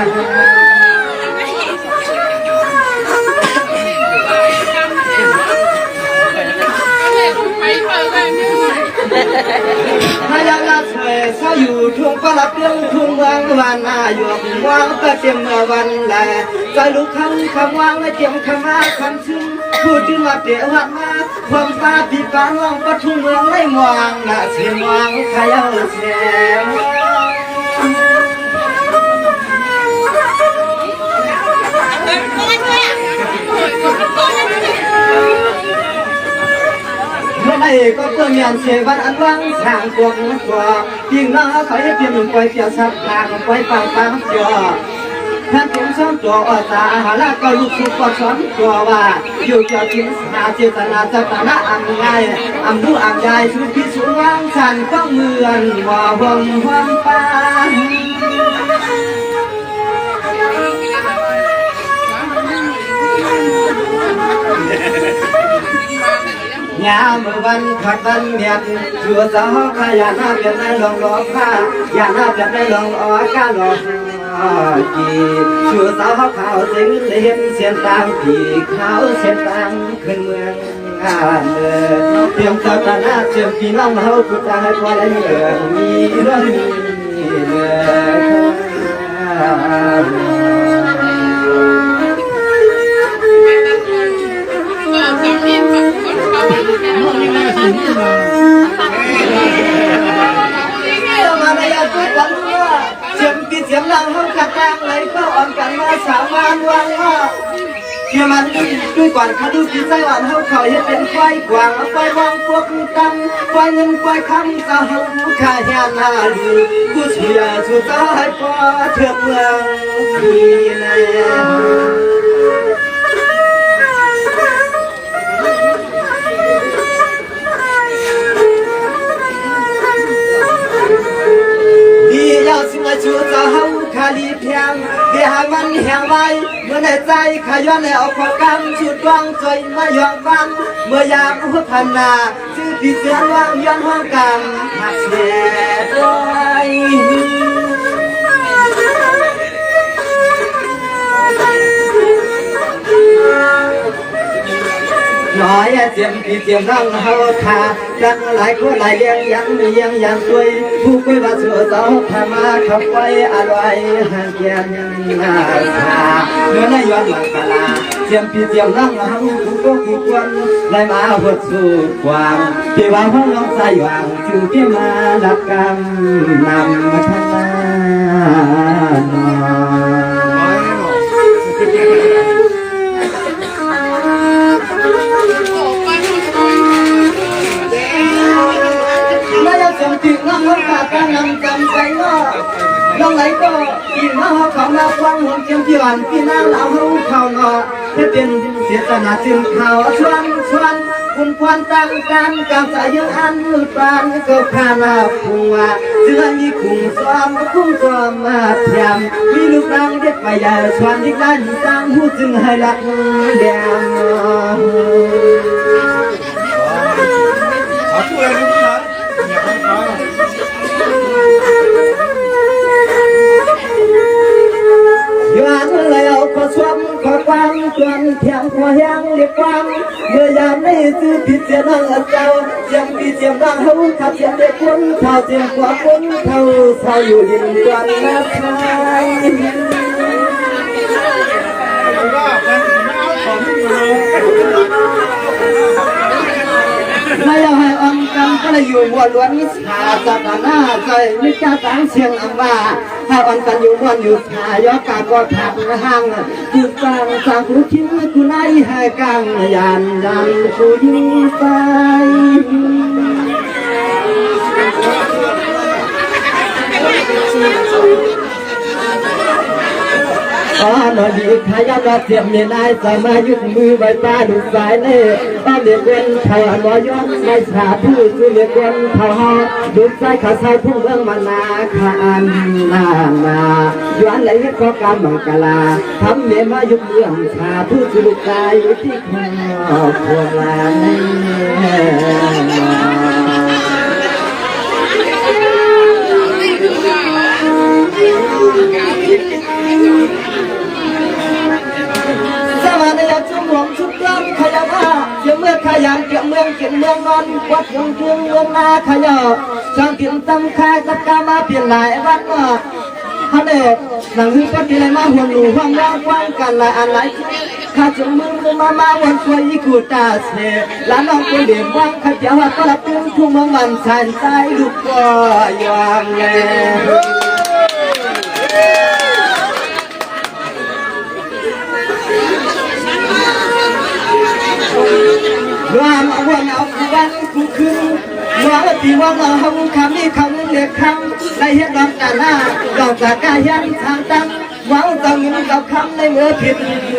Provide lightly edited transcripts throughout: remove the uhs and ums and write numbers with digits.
พยายามช่วยเศร้าอยู่ทุ่งก็รับเรื่องทุ่งวางวันนาอยู่วางก็เตรียมเมื่อวันแลใจลูกคำวางไม่เตรียมคำมาคำชื่อพูดถึงว่าเดี๋ยววันมาความตาปีกานวางก็ทุ่งเมืองไม่มองน่ะเสียงวางขยาวเสียงเมื่อไหร่ก็เพื่อเมียนเสวันอันว่างทางพวกนักว่ายิ่งน้าคอยเตรียมหนุ่มคอยเสียสับทางคอยปังเสียท่านถึงซ้อมตัวตาหาละก็ลูกสุดก็ซ้อมตัวว่าอยู่เกี่ยวกับหาเจตนาจะตนะอันง่ายอันรู้อันใหญ่สุดที่สุดวางฉันก็เหมือนว่าหวงความปานยามวันขัดวันเมียนชัวสาวขยานาเปลี่ยนในลองล้อผ้ายานาเปลี่ยนในลองอ้อกาลอกีชัวสาวขาวสิงเห็นเสียนต่างผีขาวเสียนต่างขึ้นเมืองงานเตรียมตาตาหน้าเชื่อมพี่น้องเฮากุตาให้พอและเหงื่อมีเรื่องมีเงื่เสียงดังห้องกระแตงไหลก็อ่อนกันมาสามวันวังว่าเชื่อมันด้วยก่อนเขาดูที่ใจหวานเขาเขาเห็นเป็นไฟกว่างไฟมองพวกกันไฟเงินไฟคำสาวขาเฮียนาลีกูเชื่อสุดท้ายพอเถื่อนเมืองมีแน่ชูจะเฮาขาลีเพียงเดี๋ยวมันแห้งไว้เมื่อในใจขย้อนในออกความกำชุดวางใจไม่ยอมฟังเมื่อยามอุปนาชื่อพี่เสือวางย้อนห้องกำหักเสียด้วยน้อยเจียมพี่เจียมร่างเฮาขาดังหลายคนหลายเลี้ยงยังมียังด้วยผู้คุยว่าเสือเจ้าพามาขับไว้อร่อยหางเกียนยังน่าชาเมื่อในย้อนหลังกาลาเจียมพี่เจียมร่างเฮาผู้ก็ผู้ควรได้มาหดสู่ความที่ว่าห้องน้องใส่หวังจึงที่มาดับกรรมนำมาทำมาถึงน้องเขาขาดการนำจำใจว่าน้องไหนก็อีน้องเขามาฟังหัวเจียมที่หวานพี่น้าเราเขาเนาะให้เป็นเสียตนาจึงเขาชวนคุณควรตั้งการกำใจยังอันปานก็ขานาผัวเชื่อมีคุ้มซ้อมคุ้มซ้อมมาเทียมมีลูกนางเด็กไปใหญ่ชวนที่นั่นตั้งหูจึงให้รักแดงขอช่วยลูกนะย้อนแล้วขอชมขอฟังจนเพียงขอแห้งเรียกฟังเมื่อยามนี้ซื้อผิดเสียน้องเจ้าเจียมพี่เจียมร่างเขาขับเจียมเด็กคนเขาเจียมกว่าคนเขาเศร้าอยู่ดินจวนนับชายไม่เอาให้อมกันก็เลยอยู่วัวล้วนนิสาจัตนาใจไม่กล้าตั้งเสียงอังว่าถ้าอ่อนกันอยู่ล้วนอยู่หายอกาก็ถักห่างกูฟังสางกูคิดกูไล่ให้กังยันกูยิ่งไปอ๋อนอดีขยันมาเทียมเนี่ยนายจะมายุดมือใบตาดูสายเล่บ้านเด็กคนเขาอันวย้อนไม่สาผู้ซื้อเด็กคนเขาหอดูสายขาใส่ผู้เมืองมานาขาอันนาย้อนไหลก็กำมังกลาทำเนี่ยมายุดเมืองชาผู้ซื้อลูกกายที่คอพวงลาน อนวัดยงเชียงเมืองนาขยอช่างกินตำคายกับกามาเปลี่ยนหลายวัดว่าฮะเด็กหนังหื้อก็ที่ไรมาหัวหนูห้องว่างกว้างกันหลายอันหลายข้าจงมึงมาวันช่วยกูตาเสล้านน้องคนเดียบว่างข้าเจ้าว่าก็รับเรื่องทุ่งเมืองมันชายใจลูกก็ยอมแน่ว่ามาวันเอาวันกูคืนว่าที่ว่าเราห้องคำนี้คำเด็กคำได้เห็นดอกตาหน้าดอกจากกายันทางตั้งว่าต้องยินกับคำในเมื่อผิด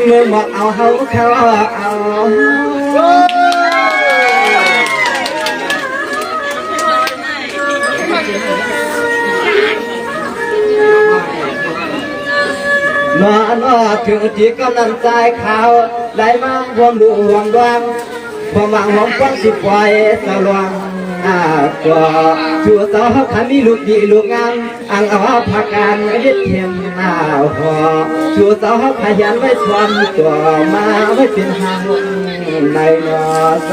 เมื่อหมดเอาเขาเอานอนถึงที่กำลังใจเขาได้มาห่วงดูห่วงดวงความหวังของคนสิปล่อยสลวงตัวชัวสาวขามีลูกดีลูกงามอังเอาผักการยึดเทียมหน้าหัวชัวสาวขยันไว้ชวนตัวมาไว้เป็นหางในนอส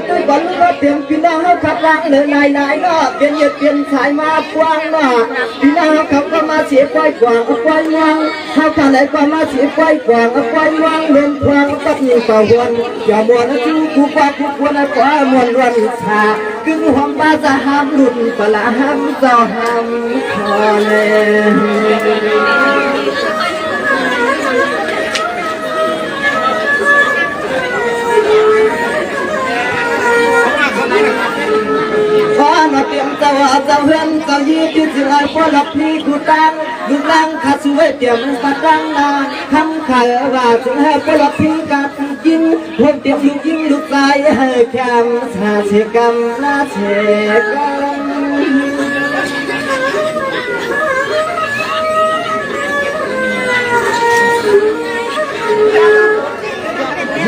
ตุ้ยบอลก็เตรียมพี่น้องเขาขับล้างเลยนายเนาะเปลี่ยนเหยียดเปลี่ยนสายมากว้างเนาะพี่น้องเขาขับก็มาเสียควายกว่างควายว่างเขาข้าไหนก็มาเสียควายกว่างควายว่างเล่นควางตัดยิ่งต่อวนอย่ามัวนะจู้กูกว่ากูควรนะกว่ามวนวันชากึ่งหอมบ้าจะห้ามหลุดปลาห้ามจะห้ามคอเลยพอมาเตรียมตัวเจ้าเฮือนเจ้ายีที่ถึงไอ้พวกหลับพี่กูตั้งลูกลังข้าช่วยเตรียมปัดดังนาคำขายว่าถึงให้พวกหลับพี่กัดกินพวกเตรียมลูกยิงลูกใจให้แคมชาเชกรรมนาเชกรรม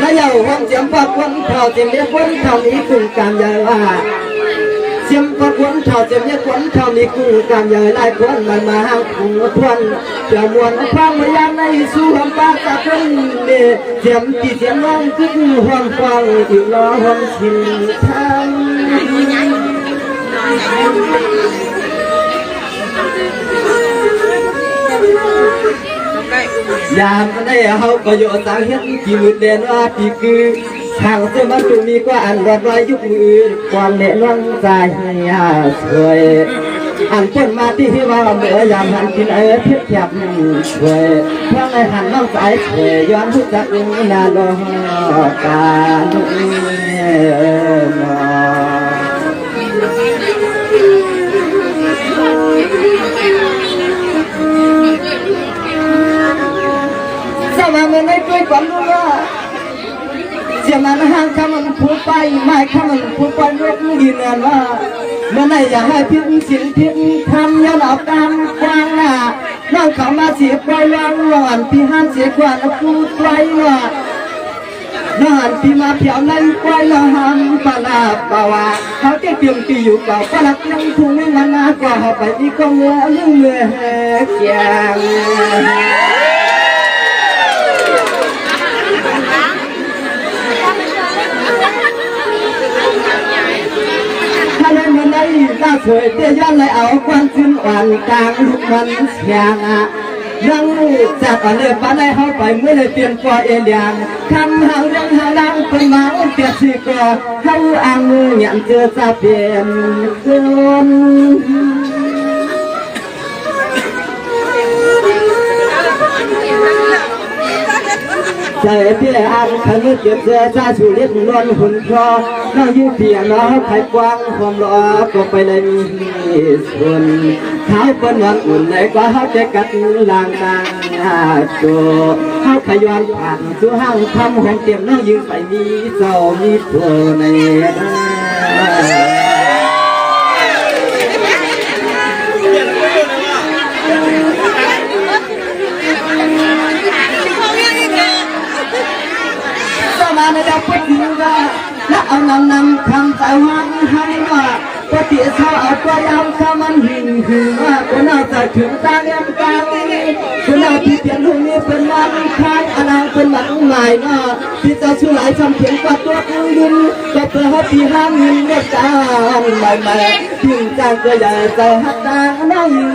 นายเอาความเจียมปักวันเท่าเจียมเลี้ยงวันเท่านี้คือการยาว่าเจียมปักวันเท่าเจียมเลี้ยงวันเท่านี้คือการยาลายคนมันมาห้างคุงทวนเจียมวนความพยายามในสู้ความปากตะเป็นเดียเจียมที่เจียมน้องคือห่วงฟังอยู่รอห่วงชินทำยามได้เขาก็อยู่ต่างเห็นที่มืดเด่นว่าที่คือทางเส้นมันตรงนี้ก็อันรอดไว้ยุคมือความเละล้นใจสวยอันเช่นมาที่ว่าเมื่อยามหันกินเทียบแคบสวยเพราะในหันน้องสายสวยย้อนผู้จักนาโลกามาเมื่อในด้วยความรู้ว่าเสียมันห่างคำมันพูดไปไม่คำมันพูดไปรบยืนยันว่าเมื่อในอยากให้พิษสินพิษทำยันออกตามกว้างหน้าน้องเขามาเสียปล่อยล้างหลอนพี่หันเสียกว่าแล้วพูดไว้ว่าน้องหันพี่มาเพียวในปล่อยละหันปลาปาวาเขาจะเตรียมตีอยู่เก่าปลักยังทุ่งไม่มานากว่าเขาไปที่กองเงือเมื่อแก่น่าสวยเตี้ยย้อนเลยเอาควันขึ้นอ่อนกลางลูกมันเสียงนั่งจากอ่อนเลยป้าได้เข้าไปเมื่อเลยเปลี่ยนตัวเอเลียนคำหางเรื่องหางดังเป็นหมาเปลี่ยนสีก่อเข้าอ่างมือยันเจอจะเปลี่ยนคนใจเพี่อาบขันมือเก็บเสื้อชาชูเล็กนวลหุ่นคอน้องยืดเพียงน้องไข่กว้างความร้อนก็ไปเลยมีส่วนเท้าเป็นวันอุ่นในกว่าเขาจะกัดลางนางตัวเขาขย้อนผ่านสู่ห้างทำของเตรียมน้องยืนไปมีเจ้ามีเพื่อในมาในดาวพุทธิงาและเอานำคำสายวันให้ว่าไป ฏิชาเอาตัวยาวข้ามันหินคือว่าคนเอาใจถึงตาเลี้ยงตาคนเอาที่เตียนลูกนี้เป็นวันคายอนาเป็นหลังใหม่เนาะที่จะช่วยหลายทำเขียนกว่าตัวกูยินก็เพื่อให้พี่ห้ามยินเรียกการใหม่ถึงจากก็อย่าใจหักตาน้องยิง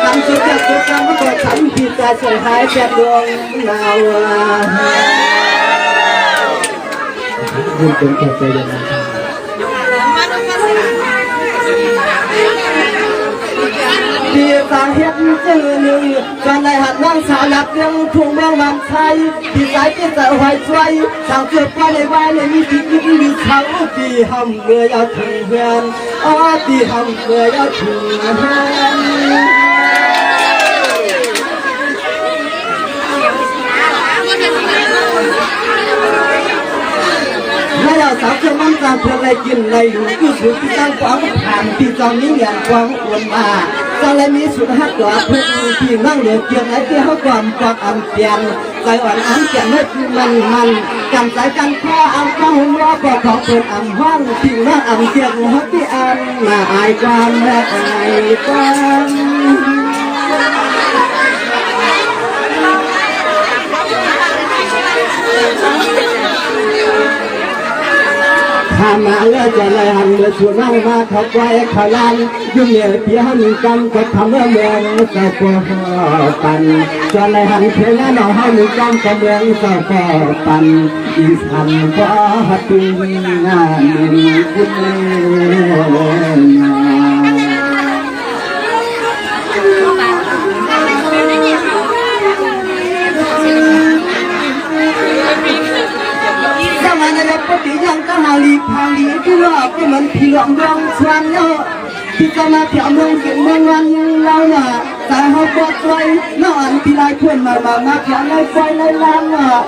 ทำสุดจะตัวกันก็ทำที่จะช่วยหายแก่ดวงดาวยิ่งเป็นแก่ใจยังไงที่สาเหตุจืดหนึ่งการในหัดน้องสาวหลับยังทุ่งเมืองบางไทยที่สายที่จะหอยช่วยสั่งเกิดไปในวัยในมีที่คิดมีเขาที่ห้ามเมื่อยาถึงเฮือนที่ห้ามเมื่อยาถึงเฮือนไม่เราสาวจะมั่นใจเพื่ออะไรกินอะไรอยู่ก็สุดที่ตั้งความผ่านที่ตอนนี้อย่างความอ้วนมาตอนแรกมีสุดฮักกว่าพึ่งที่นั่งเหลือเกียรติที่เขาความความอันเปลี่ยนใจอ่อนอันเปลี่ยนไม่คือมันจำใจกันพ่อเอาข้าวหัวปอกของเป็นอันห้องที่ว่าอันเปลี่ยนหัวที่อันน่าอายความและอายความทำมาแล้วจะเลยหันเมื่อชวนนั่งมาเขาไว้เขาลันยุ่งเหยิงเพียงกันก็ทำเมื่อเมืองเจ้าปัวปันจะเลยหันเพียงน้องให้มีกันก็เมืองเจ้าปัวปันอีสันก็ฮัตตุงานคุณปฏิยังก็หาลีพาลีที่ว่าที่มันพี่หลงดวงชวนเนาะที่จะมาเที่ยวเมืองเสียงเมืองวันเราเนาะแต่เขาปวดใจนอนที่ไรเพื่อนมาเที่ยวในไฟในลานเนาะ